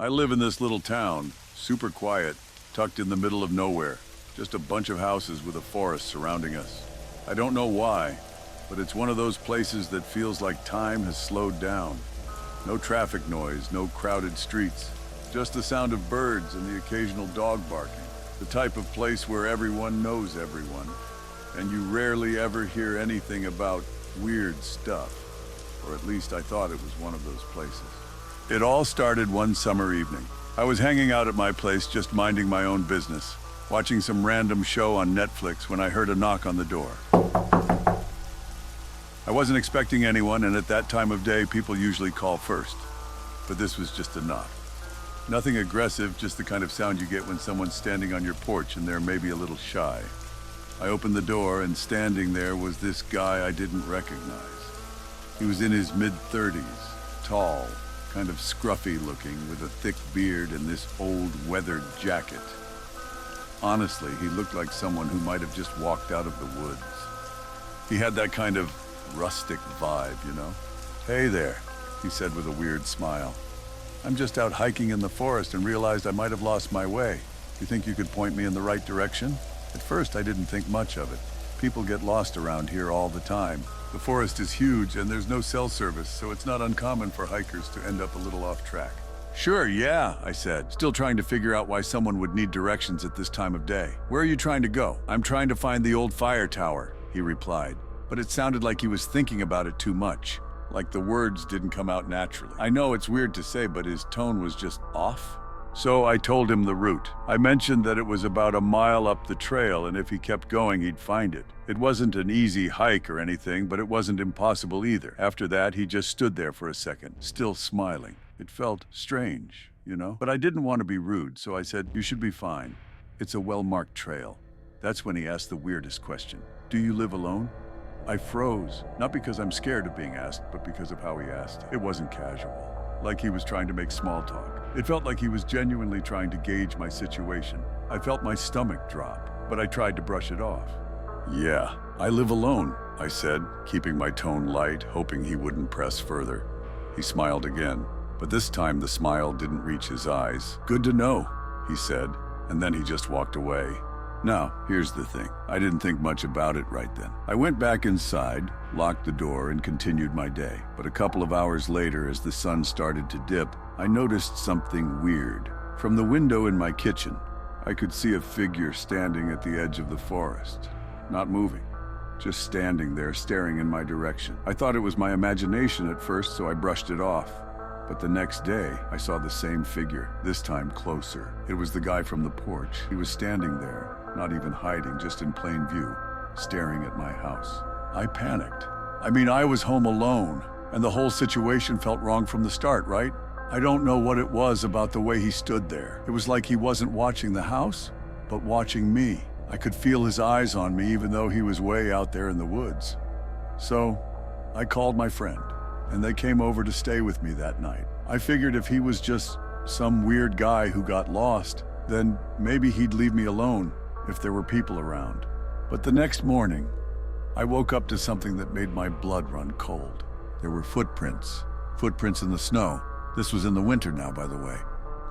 I live in this little town, super quiet, tucked in the middle of nowhere. Just a bunch of houses with a forest surrounding us. I don't know why, but it's one of those places that feels like time has slowed down. No traffic noise, no crowded streets. Just the sound of birds and the occasional dog barking. The type of place where everyone knows everyone, and you rarely ever hear anything about weird stuff. Or at least I thought it was one of those places. It all started one summer evening. I was hanging out at my place just minding my own business, watching some random show on Netflix when I heard a knock on the door. I wasn't expecting anyone, and at that time of day, people usually call first. But this was just a knock. Nothing aggressive, just the kind of sound you get when someone's standing on your porch and they're maybe a little shy. I opened the door, and standing there was this guy I didn't recognize. He was in his mid-30s, tall, kind of scruffy looking, with a thick beard and this old weathered jacket. Honestly, he looked like someone who might have just walked out of the woods. He had that kind of rustic vibe, you know? "Hey there," he said with a weird smile. "I'm just out hiking in the forest and realized I might have lost my way. You think you could point me in the right direction?" At first, I didn't think much of it. People get lost around here all the time. The forest is huge and there's no cell service, so it's not uncommon for hikers to end up a little off track. "Sure, yeah," I said, still trying to figure out why someone would need directions at this time of day. "Where are you trying to go?" "I'm trying to find the old fire tower," he replied. But it sounded like he was thinking about it too much, like the words didn't come out naturally. I know it's weird to say, but his tone was just off. So I told him the route. I mentioned that it was about a mile up the trail, and if he kept going, he'd find it. It wasn't an easy hike or anything, but it wasn't impossible either. After that, he just stood there for a second, still smiling. It felt strange, you know? But I didn't want to be rude, so I said, "You should be fine. It's a well-marked trail." That's when he asked the weirdest question. "Do you live alone?" I froze, not because I'm scared of being asked, but because of how he asked. It wasn't casual, like he was trying to make small talk. It felt like he was genuinely trying to gauge my situation. I felt my stomach drop, but I tried to brush it off. "Yeah, I live alone," I said, keeping my tone light, hoping he wouldn't press further. He smiled again, but this time the smile didn't reach his eyes. "Good to know," he said, and then he just walked away. Now, here's the thing. I didn't think much about it right then. I went back inside, locked the door, and continued my day. But a couple of hours later, as the sun started to dip, I noticed something weird. From the window in my kitchen, I could see a figure standing at the edge of the forest, not moving, just standing there staring in my direction. I thought it was my imagination at first, so I brushed it off. But the next day, I saw the same figure, this time closer. It was the guy from the porch. He was standing there, not even hiding, just in plain view, staring at my house. I panicked. I was home alone, and the whole situation felt wrong from the start, right? I don't know what it was about the way he stood there. It was like he wasn't watching the house, but watching me. I could feel his eyes on me, even though he was way out there in the woods. So, I called my friend, and they came over to stay with me that night. I figured if he was just some weird guy who got lost, then maybe he'd leave me alone if there were people around. But the next morning, I woke up to something that made my blood run cold. There were footprints in the snow. This was in the winter now, by the way,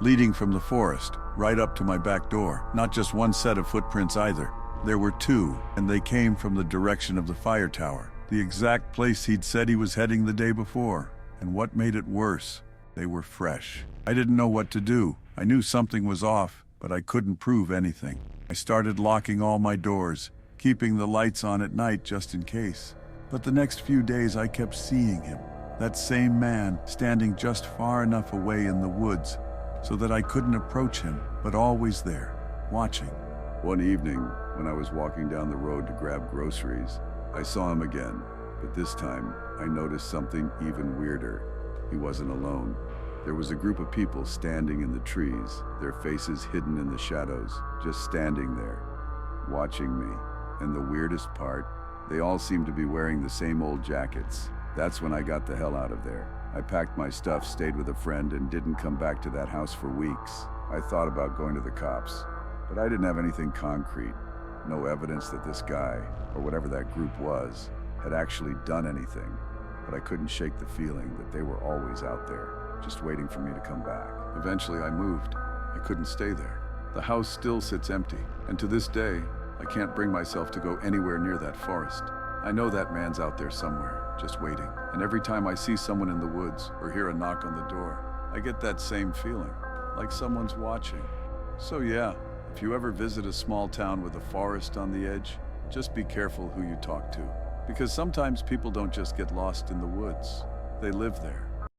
leading from the forest right up to my back door. Not just one set of footprints either. There were two, and they came from the direction of the fire tower, the exact place he'd said he was heading the day before. And what made it worse, they were fresh. I didn't know what to do. I knew something was off, but I couldn't prove anything. I started locking all my doors, keeping the lights on at night just in case. But the next few days I kept seeing him, that same man, standing just far enough away in the woods so that I couldn't approach him, but always there, watching. One evening, when I was walking down the road to grab groceries, I saw him again, but this time I noticed something even weirder. He wasn't alone. There was a group of people standing in the trees, their faces hidden in the shadows, just standing there, watching me. And the weirdest part, they all seemed to be wearing the same old jackets. That's when I got the hell out of there. I packed my stuff, stayed with a friend, and didn't come back to that house for weeks. I thought about going to the cops, but I didn't have anything concrete. No evidence that this guy, or whatever that group was, had actually done anything. But I couldn't shake the feeling that they were always out there, just waiting for me to come back. Eventually I moved. I couldn't stay there. The house still sits empty, and to this day, I can't bring myself to go anywhere near that forest. I know that man's out there somewhere, just waiting. And every time I see someone in the woods or hear a knock on the door, I get that same feeling, like someone's watching. So yeah, if you ever visit a small town with a forest on the edge, just be careful who you talk to. Because sometimes people don't just get lost in the woods, they live there.